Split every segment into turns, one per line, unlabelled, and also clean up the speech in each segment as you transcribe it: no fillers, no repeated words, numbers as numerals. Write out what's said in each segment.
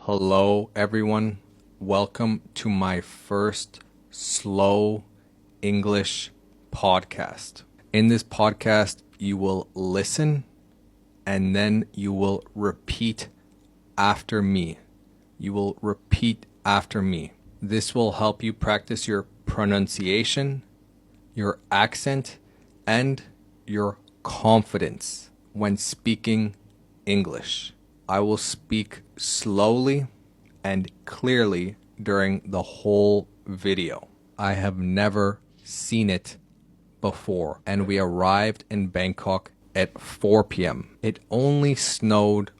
Hello, everyone. Welcome to my first slow English podcast. In this podcast, you will listen and then you will repeat after me. You will repeat after me. This will help you practice your pronunciation, your accent, and your confidence when speaking English. I will speak slowly and clearly during the whole video. I have never seen it before, and we arrived in Bangkok at 4 p.m. It only snowed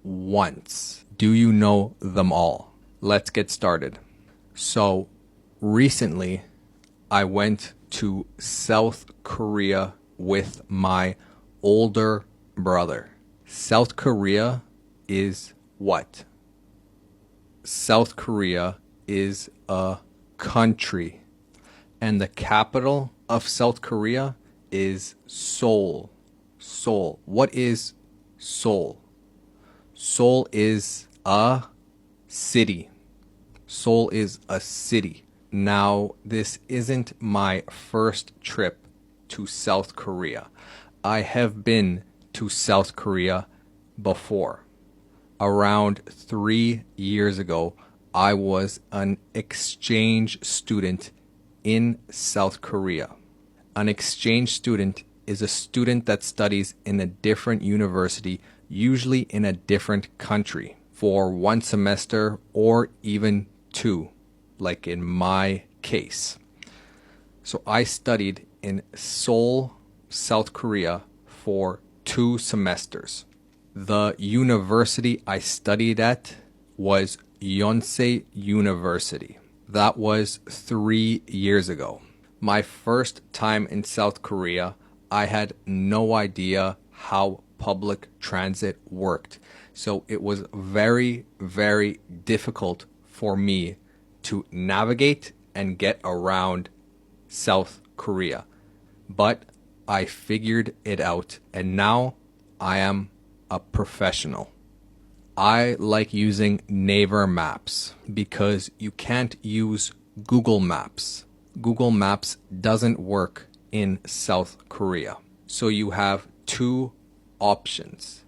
once. Do you know them all? Let's get started. So, recently, I went to South Korea with my older brother. South Korea is what? South Korea is a country, and the capital of South Korea is Seoul. Seoul. What is Seoul? Seoul is a city. Seoul is a city. Now, this isn't my first trip to South Korea. I have been to South Korea before. Around 3 years ago, I was an exchange student in South Korea. An exchange student is a student that studies in a different university, usually in a different country, for 1 semester or even 2, like in my case. So I studied in Seoul, South Korea for 2 semesters. The university I studied at was Yonsei University. That was 3 years ago. My first time in South Korea, I had no idea how public transit worked. So it was very, very difficult for me to navigate and get around South Korea. But I figured it out, and now I am a professional. I like using Naver Maps because you can't use Google Maps. Google Maps doesn't work in South Korea. So you have 2 options: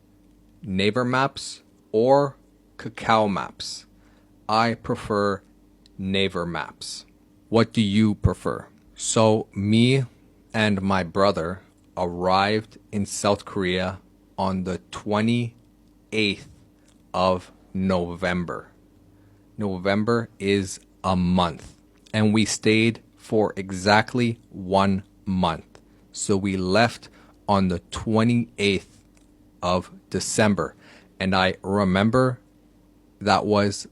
Naver Maps or Kakao Maps. I prefer Naver Maps. What do you prefer? So me and my brother arrived in South Korea on the 28th of November. November is a month, and we stayed for exactly 1 month. So we left on the 28th of December, and I remember that was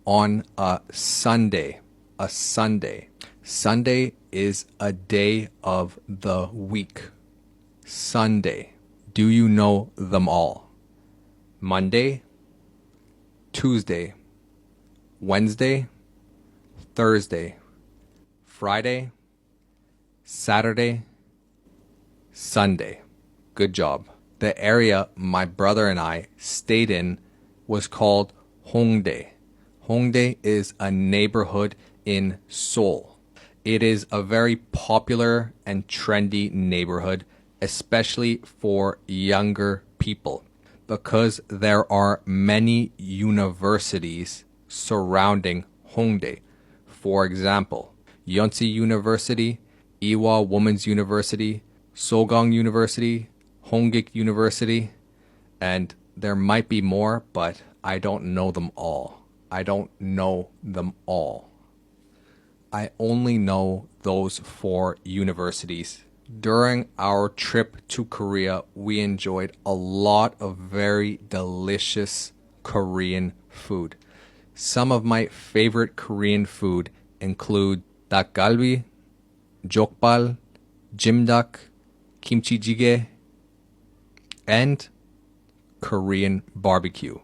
on a Sunday. A Sunday. Sunday is a day of the week. Sunday. Do you know them all? Monday, Tuesday, Wednesday, Thursday, Friday, Saturday, Sunday. Good job. The area my brother and I stayed in was called Hongdae. Hongdae is a neighborhood in Seoul. It is a very popular and trendy neighborhood, especially for younger people, because there are many universities surrounding Hongdae. For example, Yonsei University, Ewha Women's University, Sogang University, Hongik University, and there might be more, but I don't know them all. I don't know them all. I only know those 4 universities. During our trip to Korea, we enjoyed a lot of very delicious Korean food. Some of my favorite Korean food include 닭갈비, jokbal, jimdak, kimchi jjigae, and Korean barbecue.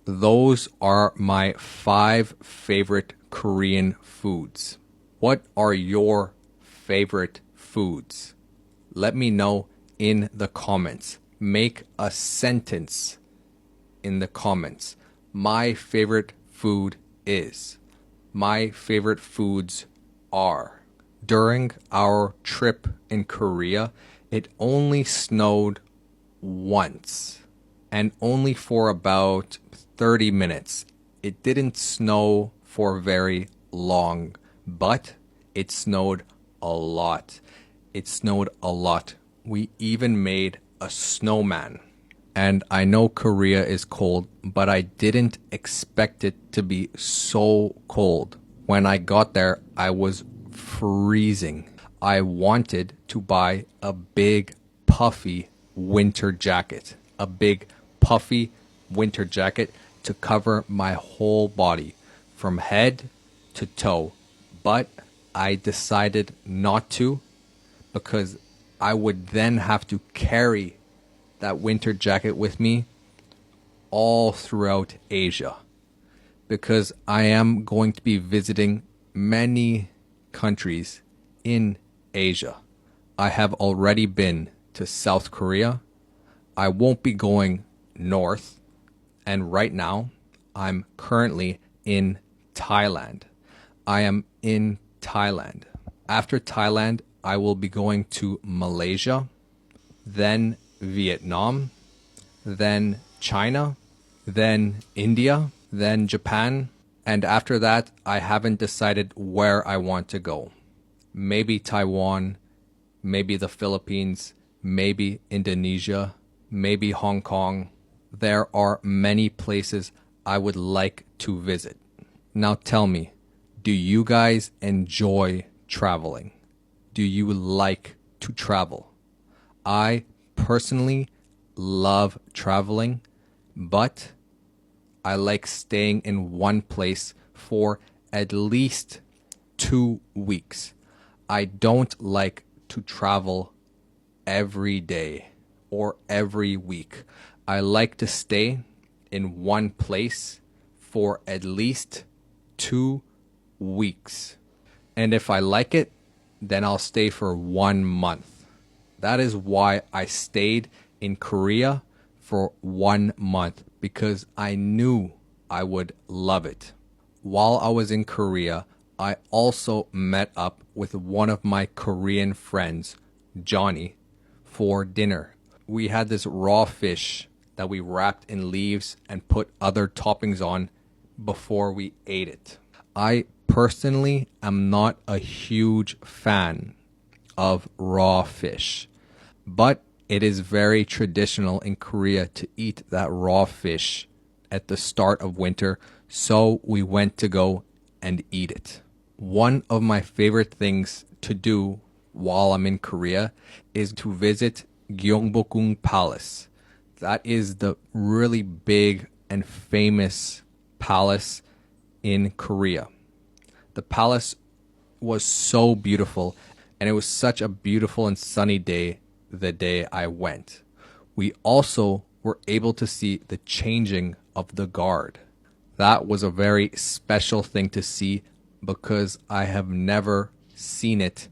Those are my 5 favorite Korean foods. What are your favorite foods? Let me know in the comments. Make a sentence in the comments. my favorite food is. My favorite foods are. During our trip in Korea, it only snowed once, and only for about 30 minutes. It didn't snow for very long, but it snowed a lot. It snowed a lot. We even made a snowman. And I know Korea is cold, but I didn't expect it to be so cold. When I got there, I was freezing. I wanted to buy a big, puffy winter jacket. A big, puffy winter jacket to cover my whole body from head to toe. But I decided not to because I would then have to carry that winter jacket with me all throughout Asia, because I am going to be visiting many countries in Asia. I have already been to South Korea. I won't be going north, and right now I'm currently in Thailand. I am in Thailand. After Thailand, I will be going to Malaysia, then Vietnam, then China, then India, then Japan, and after that, I haven't decided where I want to go. Maybe Taiwan, maybe the Philippines, maybe Indonesia, maybe Hong Kong. There are many places I would like to visit. Now tell me, do you guys enjoy traveling? Do you like to travel? I personally love traveling, but I like staying in one place for at least 2 weeks. I don't like to travel every day or every week. I like to stay in one place for at least 2 weeks. And if I like it, then I'll stay for 1 month. That is why I stayed in Korea for 1 month, because I knew I would love it. While I was in Korea, I also met up with one of my Korean friends, Johnny, for dinner. We had this raw fish that we wrapped in leaves and put other toppings on before we ate it. I personally am not a huge fan of raw fish, but it is very traditional in Korea to eat that raw fish at the start of winter, so we went to go and eat it. One of my favorite things to do while I'm in Korea is to visit Gyeongbokgung Palace. That is the really big and famous palace in Korea. The palace was so beautiful, and it was such a beautiful and sunny day the day I went. We also were able to see the changing of the guard. That was a very special thing to see because I have never seen it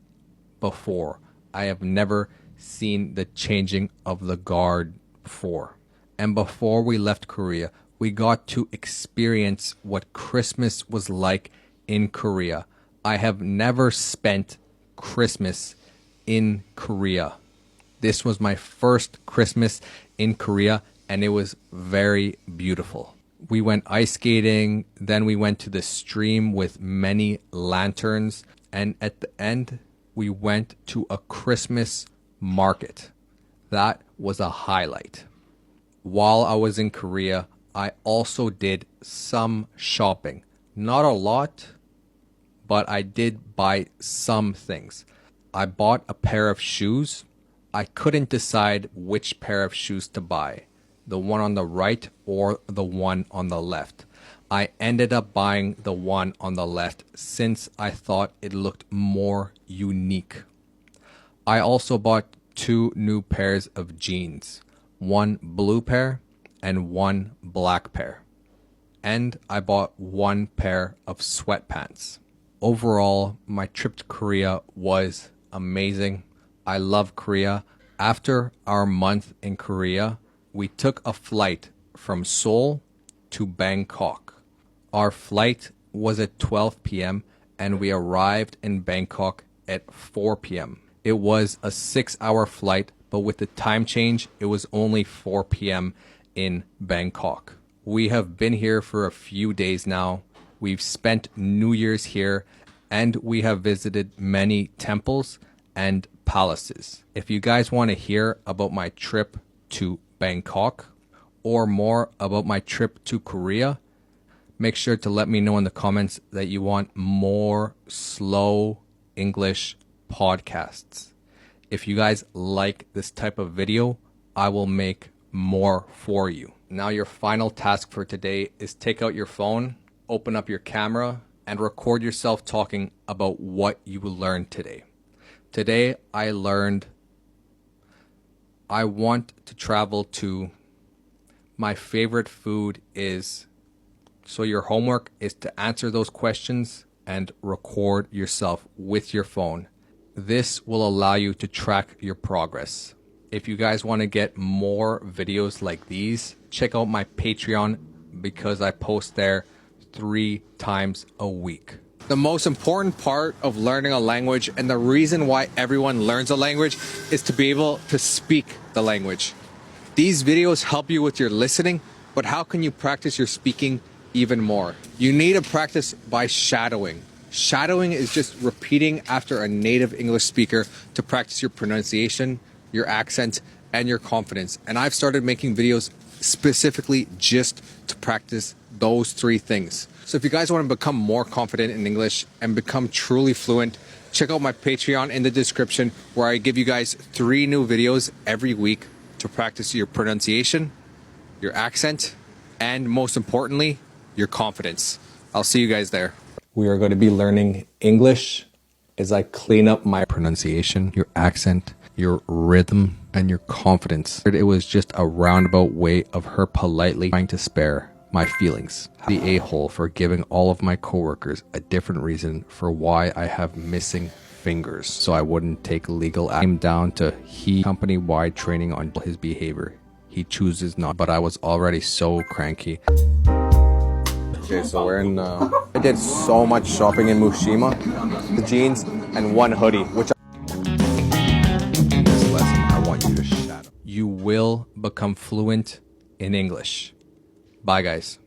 before. I have never seen the changing of the guard before. And before we left Korea, we got to experience what Christmas was like in Korea. I have never spent Christmas in Korea. This was my first Christmas in Korea, and it was very beautiful. We went ice skating, then we went to the stream with many lanterns, and at the end, we went to a Christmas market. That was a highlight. While I was in Korea, I also did some shopping. Not a lot, but I did buy some things. I bought a pair of shoes. I couldn't decide which pair of shoes to buy, the one on the right or the one on the left. I ended up buying the one on the left since I thought it looked more unique. I also bought 2 new pairs of jeans, one blue pair and one black pair. And I bought 1 pair of sweatpants. Overall, my trip to Korea was amazing. I love Korea. After our month in Korea, we took a flight from Seoul to Bangkok. Our flight was at 12 p.m. and we arrived in Bangkok at 4 p.m. It was a 6-hour flight, but with the time change, it was only 4 p.m. in Bangkok. We have been here for a few days now. We've spent New Year's here, and we have visited many temples and palaces. If you guys want to hear about my trip to Bangkok or more about my trip to Korea, make sure to let me know in the comments that you want more slow English podcasts. If you guys like this type of video, I will make more for you. Now your final task for today is take out your phone, open up your camera, and record yourself talking about what you learned today. Today I learned I want to travel to, my favorite food is, so your homework is to answer those questions and record yourself with your phone. This will allow you to track your progress. If you guys want to get more videos like these, check out my Patreon because I post there 3 times a week. The most important part of learning a language and the reason why everyone learns a language is to be able to speak the language. These videos help you with your listening, but how can you practice your speaking even more? You need to practice by shadowing. Shadowing is just repeating after a native English speaker to practice your pronunciation, your accent, and your confidence. And I've started making videos specifically just to practice those 3 things. So if you guys want to become more confident in English and become truly fluent, check out my Patreon in the description where I give you guys 3 new videos every week to practice your pronunciation, your accent, and most importantly, your confidence. I'll see you guys there. We are going to be learning English as I clean up my pronunciation, your accent, your rhythm, and your confidence. It was just a roundabout way of her politely trying to spare my feelings. The a-hole for giving all of my coworkers a different reason for why I have missing fingers, so I wouldn't take legal action. Down to he company-wide training on his behavior. He chooses not, but I was already so cranky. Okay, so we're in, I did so much shopping in Mushima. The jeans and 1 hoodie, which in this lesson, I want you to shadow. You will become fluent in English. Bye, guys.